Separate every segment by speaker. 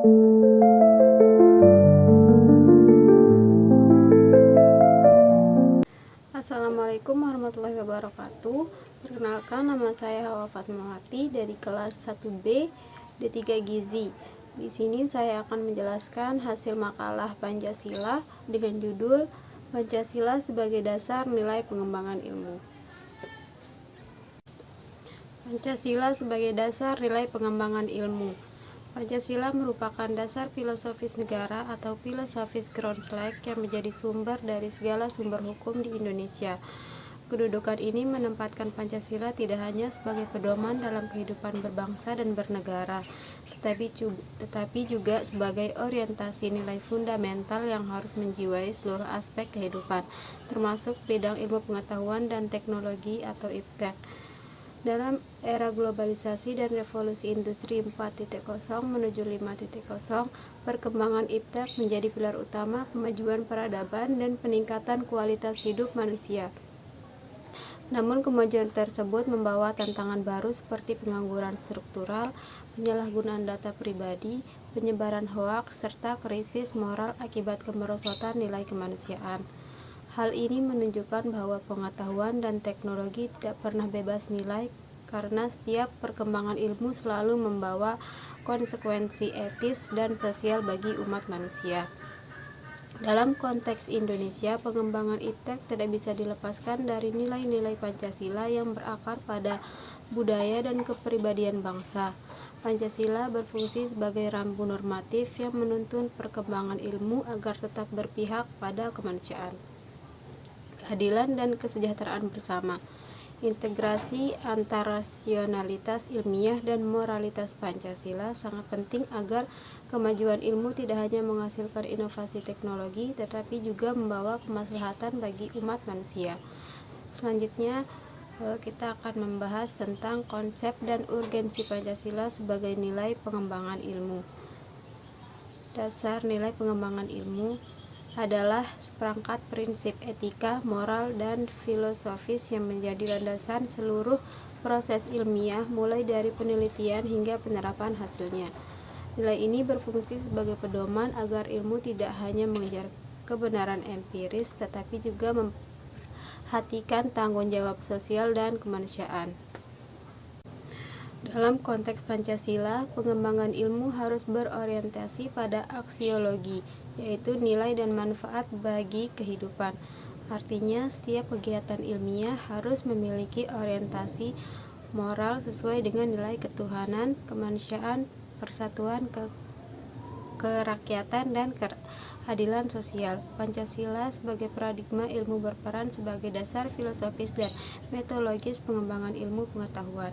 Speaker 1: Assalamualaikum warahmatullahi wabarakatuh. Perkenalkan, nama saya Hawa Fatmawati dari kelas 1B D3 Gizi. Di sini saya akan menjelaskan hasil makalah Pancasila dengan judul Pancasila sebagai dasar nilai pengembangan ilmu. Pancasila sebagai dasar nilai pengembangan ilmu. Pancasila merupakan dasar filosofis negara atau filosofis Groundslack yang menjadi sumber dari segala sumber hukum di Indonesia. Kedudukan ini menempatkan Pancasila tidak hanya sebagai pedoman dalam kehidupan berbangsa dan bernegara, tetapi juga sebagai orientasi nilai fundamental yang harus menjiwai seluruh aspek kehidupan, termasuk bidang ilmu pengetahuan dan teknologi atau IPTEK. Dalam era globalisasi dan revolusi industri 4.0 menuju 5.0, perkembangan IPTEK menjadi pilar utama kemajuan peradaban dan peningkatan kualitas hidup manusia. Namun kemajuan tersebut membawa tantangan baru seperti pengangguran struktural, penyalahgunaan data pribadi, penyebaran hoaks, serta krisis moral akibat kemerosotan nilai kemanusiaan. Hal ini menunjukkan bahwa pengetahuan dan teknologi tidak pernah bebas nilai karena setiap perkembangan ilmu selalu membawa konsekuensi etis dan sosial bagi umat manusia. Dalam konteks Indonesia, pengembangan IPTEK tidak bisa dilepaskan dari nilai-nilai Pancasila yang berakar pada budaya dan kepribadian bangsa. Pancasila berfungsi sebagai rambu normatif yang menuntun perkembangan ilmu agar tetap berpihak pada kemanusiaan, keadilan dan kesejahteraan bersama. Integrasi antara rasionalitas ilmiah dan moralitas Pancasila sangat penting agar kemajuan ilmu tidak hanya menghasilkan inovasi teknologi tetapi juga membawa kemaslahatan bagi umat manusia. Selanjutnya kita akan membahas tentang konsep dan urgensi Pancasila sebagai nilai pengembangan ilmu. Dasar nilai pengembangan ilmu adalah seperangkat prinsip etika, moral, dan filosofis yang menjadi landasan seluruh proses ilmiah mulai dari penelitian hingga penerapan hasilnya. Nilai ini berfungsi sebagai pedoman agar ilmu tidak hanya mengejar kebenaran empiris tetapi juga memperhatikan tanggung jawab sosial dan kemanusiaan. Dalam konteks Pancasila, pengembangan ilmu harus berorientasi pada aksiologi, yaitu nilai dan manfaat bagi kehidupan. Artinya, setiap kegiatan ilmiah harus memiliki orientasi moral sesuai dengan nilai ketuhanan, kemanusiaan, persatuan, kerakyatan, dan keadilan sosial. Pancasila sebagai paradigma ilmu berperan sebagai dasar filosofis dan metodologis pengembangan ilmu pengetahuan.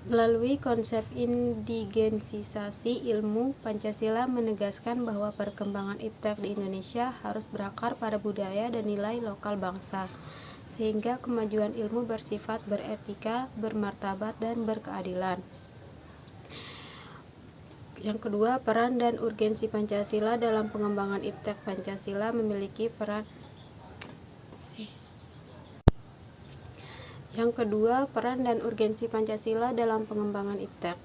Speaker 1: Melalui konsep indigensisasi ilmu, Pancasila menegaskan bahwa perkembangan IPTEK di Indonesia harus berakar pada budaya dan nilai lokal bangsa, sehingga kemajuan ilmu bersifat beretika, bermartabat, dan berkeadilan. Yang kedua, peran dan urgensi Pancasila dalam pengembangan IPTEK. Pancasila memiliki peran Yang kedua, peran dan urgensi Pancasila dalam pengembangan IPTEK.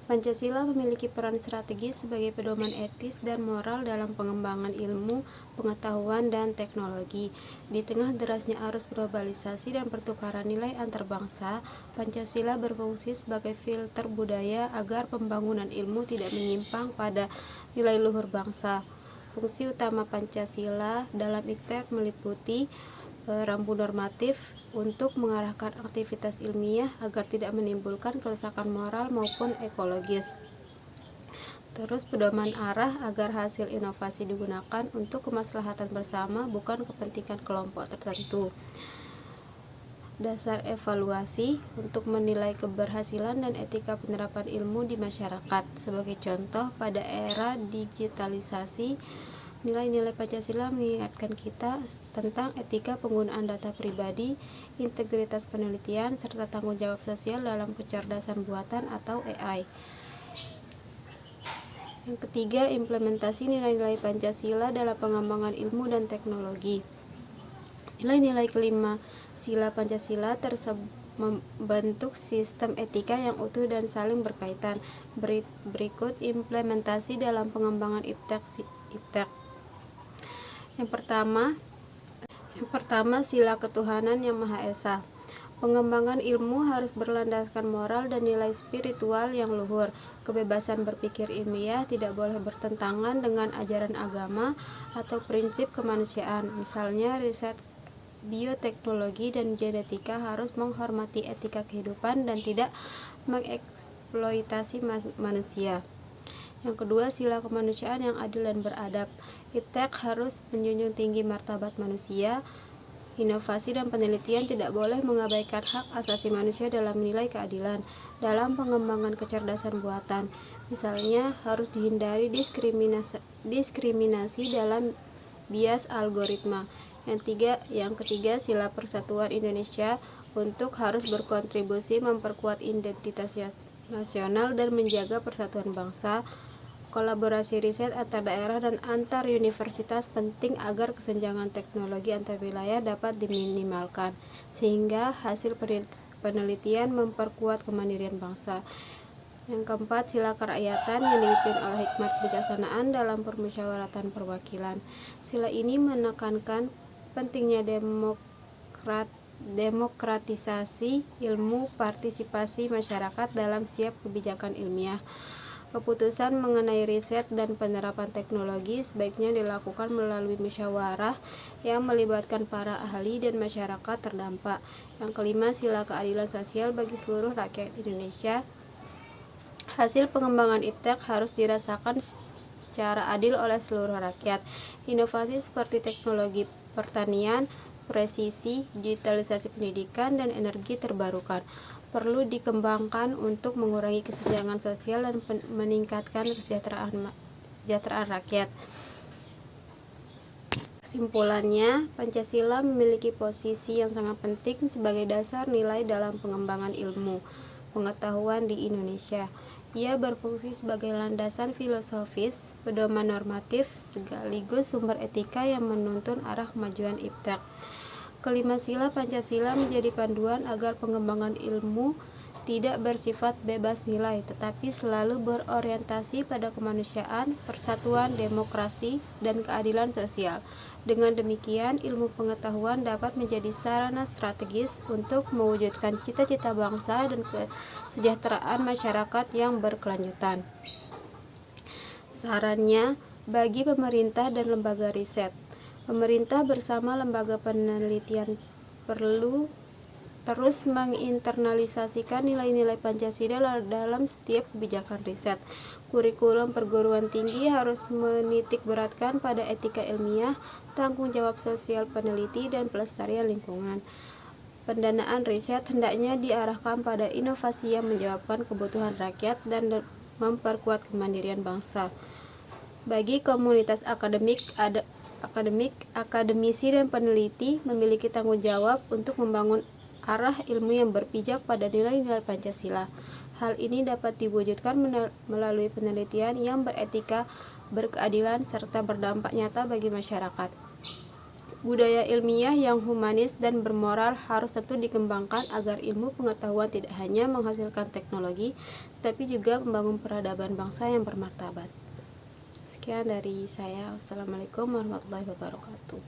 Speaker 1: Pancasila memiliki peran strategis sebagai pedoman etis dan moral dalam pengembangan ilmu, pengetahuan, dan teknologi. Di tengah derasnya arus globalisasi dan pertukaran nilai antar bangsa, Pancasila berfungsi sebagai filter budaya agar pembangunan ilmu tidak menyimpang pada nilai luhur bangsa. Fungsi utama Pancasila dalam IPTEK meliputi rambu normatif untuk mengarahkan aktivitas ilmiah agar tidak menimbulkan kerusakan moral maupun ekologis. Terus pedoman arah agar hasil inovasi digunakan untuk kemaslahatan bersama bukan kepentingan kelompok tertentu. Dasar evaluasi untuk menilai keberhasilan dan etika penerapan ilmu di masyarakat. Sebagai contoh, pada era digitalisasi, nilai-nilai Pancasila mengingatkan kita tentang etika penggunaan data pribadi, integritas penelitian, serta tanggung jawab sosial dalam kecerdasan buatan atau AI. Yang ketiga, implementasi nilai-nilai Pancasila dalam pengembangan ilmu dan teknologi. Nilai-nilai kelima sila Pancasila membentuk sistem etika yang utuh dan saling berkaitan. Berikut implementasi dalam pengembangan iptek. Yang pertama, sila ketuhanan yang Maha Esa. Pengembangan ilmu harus berlandaskan moral dan nilai spiritual yang luhur. Kebebasan berpikir ilmiah tidak boleh bertentangan dengan ajaran agama atau prinsip kemanusiaan. Misalnya, riset bioteknologi dan genetika harus menghormati etika kehidupan dan tidak mengeksploitasi manusia. Yang kedua, sila kemanusiaan yang adil dan beradab. Iptek harus menjunjung tinggi martabat manusia. Inovasi dan penelitian tidak boleh mengabaikan hak asasi manusia dalam menilai keadilan dalam pengembangan kecerdasan buatan. Misalnya, harus dihindari diskriminasi dalam bias algoritma. Yang ketiga, sila persatuan Indonesia untuk harus berkontribusi memperkuat identitas nasional dan menjaga persatuan bangsa. Kolaborasi riset antar daerah dan antar universitas penting agar kesenjangan teknologi antar wilayah dapat diminimalkan, sehingga hasil penelitian memperkuat kemandirian bangsa. Yang keempat, sila kerakyatan yang dipimpin oleh hikmat kebijaksanaan dalam permusyawaratan perwakilan. Sila ini menekankan pentingnya demokratisasi ilmu, partisipasi masyarakat dalam setiap kebijakan ilmiah. Keputusan mengenai riset dan penerapan teknologi sebaiknya dilakukan melalui musyawarah yang melibatkan para ahli dan masyarakat terdampak. Yang kelima, sila keadilan sosial bagi seluruh rakyat Indonesia. Hasil pengembangan iptek harus dirasakan secara adil oleh seluruh rakyat. Inovasi seperti teknologi pertanian, presisi, digitalisasi pendidikan, dan energi terbarukan perlu dikembangkan untuk mengurangi kesenjangan sosial dan meningkatkan kesejahteraan rakyat. Kesimpulannya, Pancasila memiliki posisi yang sangat penting sebagai dasar nilai dalam pengembangan ilmu pengetahuan di Indonesia. Ia berfungsi sebagai landasan filosofis, pedoman normatif, sekaligus sumber etika yang menuntun arah kemajuan iptek. Kelima sila Pancasila menjadi panduan agar pengembangan ilmu tidak bersifat bebas nilai, tetapi selalu berorientasi pada kemanusiaan, persatuan, demokrasi, dan keadilan sosial. Dengan demikian, ilmu pengetahuan dapat menjadi sarana strategis untuk mewujudkan cita-cita bangsa dan kesejahteraan masyarakat yang berkelanjutan. Sarannya, bagi pemerintah dan lembaga riset, pemerintah bersama lembaga penelitian perlu terus menginternalisasikan nilai-nilai Pancasila dalam setiap kebijakan riset. Kurikulum perguruan tinggi harus menitik beratkan pada etika ilmiah, tanggung jawab sosial peneliti, dan pelestarian lingkungan. Pendanaan riset hendaknya diarahkan pada inovasi yang menjawabkan kebutuhan rakyat dan memperkuat kemandirian bangsa. Bagi komunitas akademisi dan peneliti memiliki tanggung jawab untuk membangun arah ilmu yang berpijak pada nilai-nilai Pancasila. Hal ini dapat diwujudkan melalui penelitian yang beretika, berkeadilan, serta berdampak nyata bagi masyarakat. Budaya ilmiah yang humanis dan bermoral harus tentu dikembangkan agar ilmu pengetahuan tidak hanya menghasilkan teknologi, tapi juga membangun peradaban bangsa yang bermartabat. Sekian dari saya. Wassalamualaikum warahmatullahi wabarakatuh.